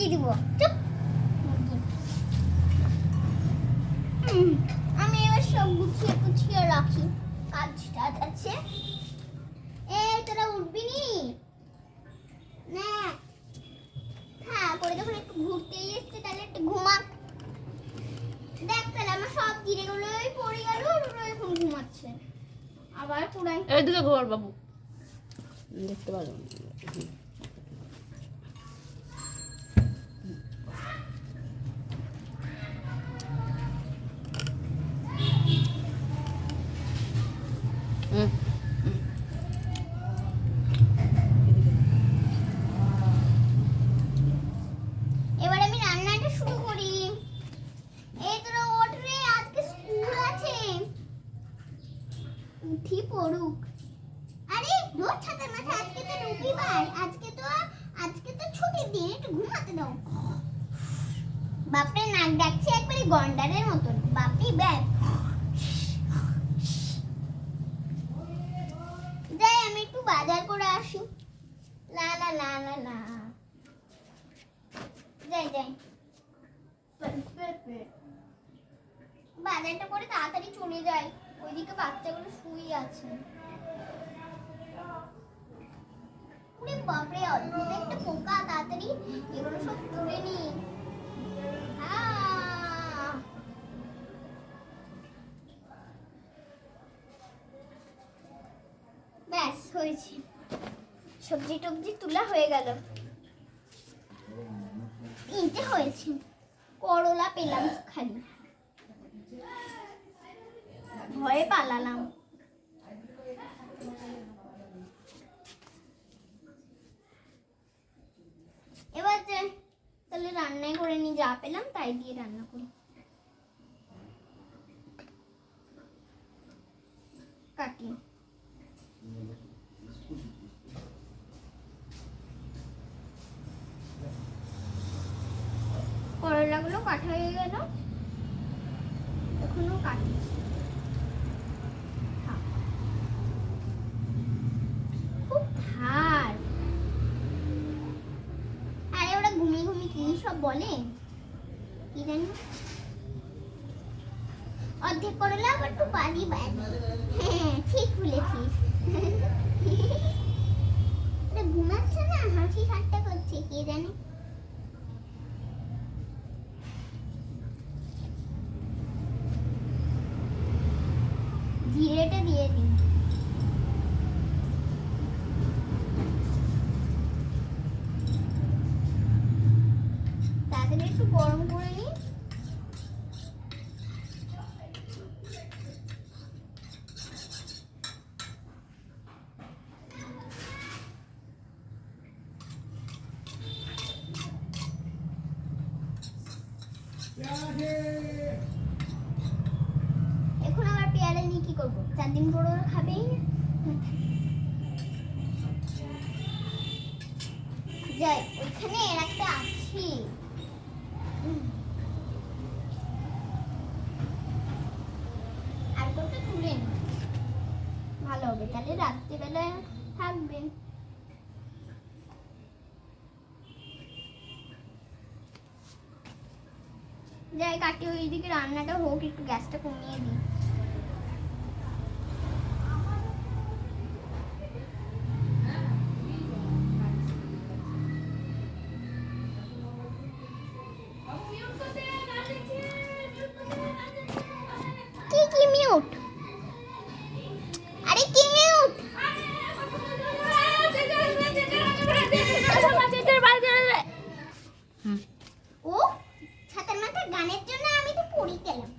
মুরগি দিব। চুপ। আমি এবার সব গুছিয়ে গুছিয়ে রাখি, কাজ স্টার্ট আছে। এই তোরা উঠবি নি না? হ্যাঁ, পরে যখন একটু ঘুরতেই এসছে তাহলে একটু ঘুমা। দেখ তাহলে আমার সব জিরেগুলোই পড়ে গেল, ওরা এখন ঘুমাচ্ছে। আবার পুরাই এদিকে ঘর বাবু দেখতে পারো। এবার আমি রান্নাটা শুরু করি। এই তোরা ওঠ রে, আজকে স্কুল আছে। উঠি পড়ুক। আরে রোজ ছাতার মাথা, আজকে তো রবিবার, আজকে তো ছুটির দিন, একটু ঘুমাতে দাও। বাপরে নাক ডাকছে একবারে গন্ডারের মতন। বাপরে ব্যাগ। যাই আমি একটু বাজার করে আসি। লা লা লা লা লা। যাই যাই। বাজারটা করে তাড়াতাড়ি চলে যাই, ওইদিকে বাচ্চাগুলো শুয়ে আছে। ওরে বাপরে, অদ্ভুত একটা পোকা, তাড়াতাড়ি এগুলো সব তুলে নি। ব্যাস হয়েছে, সবজি টবজি তোলা হয়ে গেল। তিনটে হয়েছে, করলা পেলাম খালি, ভয়ে পালালাম। এবার যে তাহলে রান্নাই করে নি, যা পেলাম তাই দিয়ে রান্না করি। কাটি করলাগুলো কাটা হয়ে গেল, এখনো কাটি। খুব ধার। আরে ওরা ঘুমিয়ে ঘুমিয়ে কি সব বলে কি জানি। অর্ধেক করলা আবার একটু বাজি বাজি। হ্যাঁ ঠিক বলেছিস। ওরা ঘুমাচ্ছে না, হাসি ঠাট্টা করছে কে জানে। জিরেটা দিয়ে দিন। তাদের একটু গরম করে নিই। এখন আবার পেয়ারা নিয়ে কি করবো? 4 দিন পর ওরা খাবেই না। যাই, ওইখানে এর একটা আছে। আর কোনটা তুলে নি, ভালো হবে, তাহলে রাত্রিবেলায় থাকবে। যাই কাটি, ওইদিকে রান্নাটা হোক, একটু গ্যাসটা কমিয়ে দিই। কি মিউট? আরে কি মিউট? ও ছাতার মাথা গানের জন্য আমি তো পড়ি গেলাম।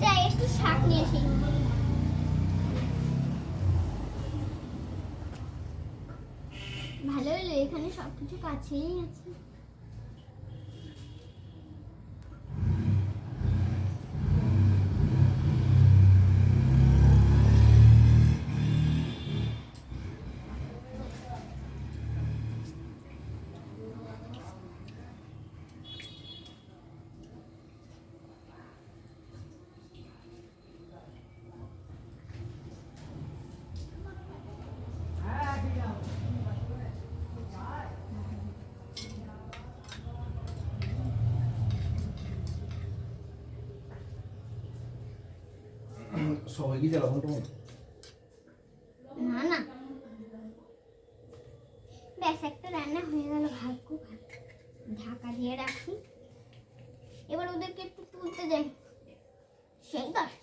যাই একটু শাক নিয়ে আসি। ভালো হলো, এখানে সবকিছু কাছেই আছে। সবাই কি জ্বালা ঘন্টা মতো না না, ব্যাস একটা রান্না হয়ে গেল, ভাগ্য ভালো। ঢাকা দিয়ে রাখি, এবার ওদেরকে একটু তুলতে যাই। সেই 10,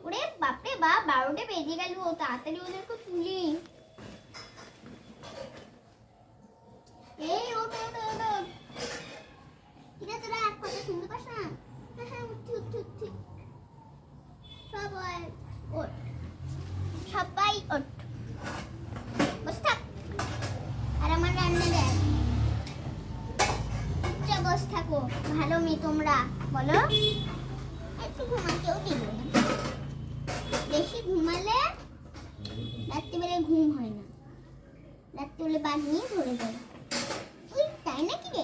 ওরে বাপরে বাপ, 12টা বেজে গেল, তাড়াতাড়ি ওদেরকে তুলি। এই ওঠ ওঠ ওঠ ওঠ। কিরা তোরা কথা শুনতে পাস না? হ্যাঁ হ্যাঁ, উঠছি উঠছি উঠছি। সবাই ওঠ, সবাই ওঠ, বস থাক। আর আমার রান্না দেখ, যা বস থাকো। ভালো মেয়ে তোমরা, বলো। একটু ঘুমাতেও দিবে না, বেশি ঘুমালে রাত্রিবেলায় ঘুম হয় না, রাত্রিবেলা বাঘ নিয়ে ধরে যায়। ওই তাই নাকি রে?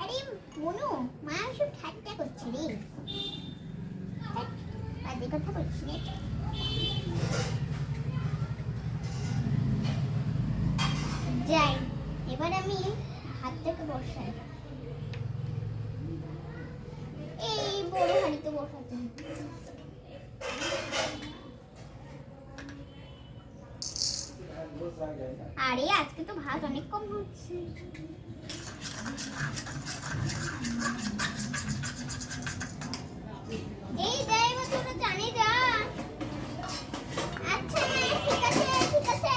আরে বনু, মা সব ঠাট্টা করছে রে, বাজে কথা বলছি রে। যাই, এবার আমি হাতটাকে বসাই, এই বড় হাঁড়িতে বসাতে হবে। আরে আজকে তো ভাত অনেক কম হচ্ছে। এই দেয় বা তোরা জানি যা। আচ্ছা ঠিক আছে ঠিক আছে,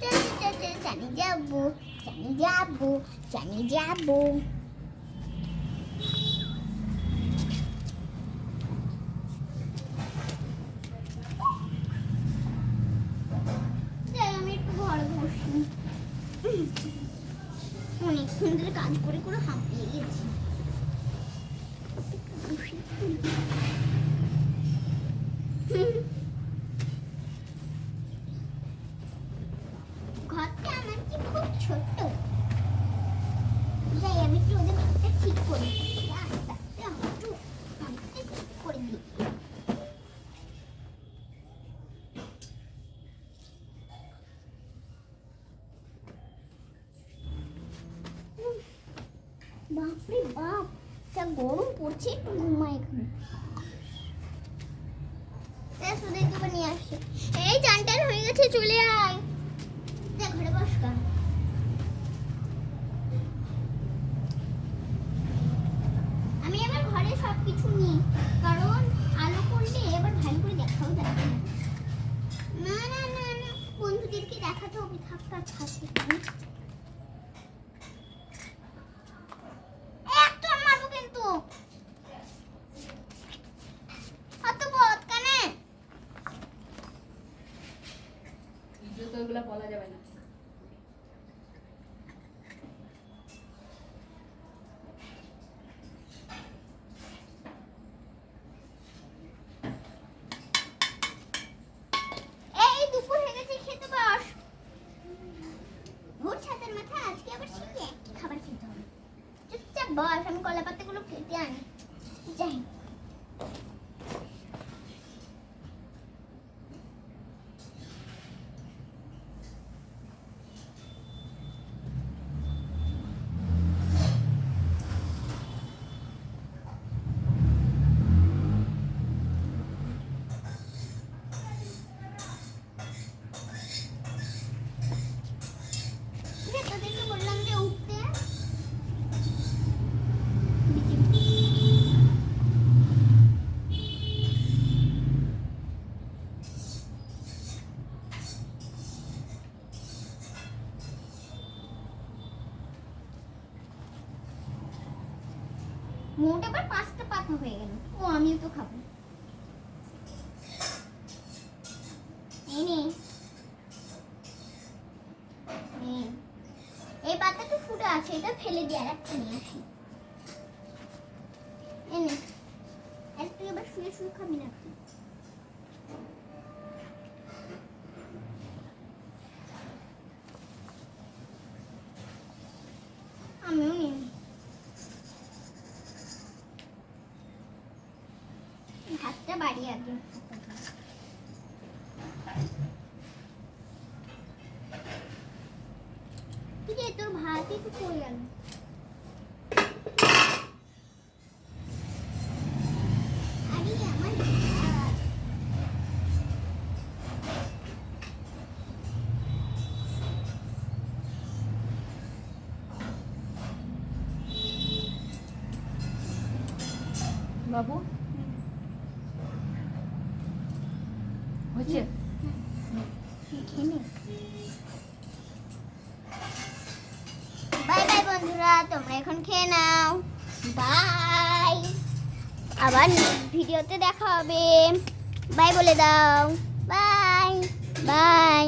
চল চল চল, জানি যাবো জানি যাবো জানি যাবো। যাই, আমি একটু ঘরে বসি, অনেকক্ষণ ধরে কাজ করে করে হাঁপিয়ে গেছি। ঘরটা আমার কি খুব ছোট্ট। যাই, আমি একটু ওদের ঘরটা ঠিক করি, আস্তে আস্তে একটু ঘরটা ঠিক করে দিই। বাপরে বাপ, যা গরম পড়ছে, একটু ঘুমাই এখানে। সুদেরকে এবার নিয়ে আসছে, এই চানটান হয়ে গেছে, চলে আয়। যা ঘরে বস গা। আমি এবার ঘরে সবকিছু নিই, কারণ আলো করলে এবার ভালো করে দেখাও যাবে না। না না না না, বন্ধুদেরকে দেখাতে হবে, থাক থাক থাক। একদম মারবো কিন্তু, অত বদ কানে। তো এগুলো বলা যাবে না। এই দুপুর হয়ে গেছে, খেতে বস। ভোর ছাতার মাথা, আজকে আবার শিখে একই খাবার খেতে হবে। চুপচাপ বস, আমি কলা পাতাগুলো কেটে আনি। যাই, তোদেরকে বললাম যে উঠতে। মোট এবার 5টা পাতা হয়ে গেল। ও আমিও তো খাবো। এই নে, এই পাতাটা ফুটে আছে, এটা ফেলে দিয়ে আর একটা নিয়ে আসি। এনে, আর তুই এবার শুয়ে শুয়ে খাবি না? আমিও নিই, ভাতটা বাড়ি আগে। ঠিক আছে, তোর ভাতই তো পড়ে গেল। বাবু হচ্ছে বাই বাই বন্ধুরা, তোমরা এখন খেয়ে নাও। বাই, আবার ভিডিওতে দেখা হবে। বাই বলে দাও। Bye bye.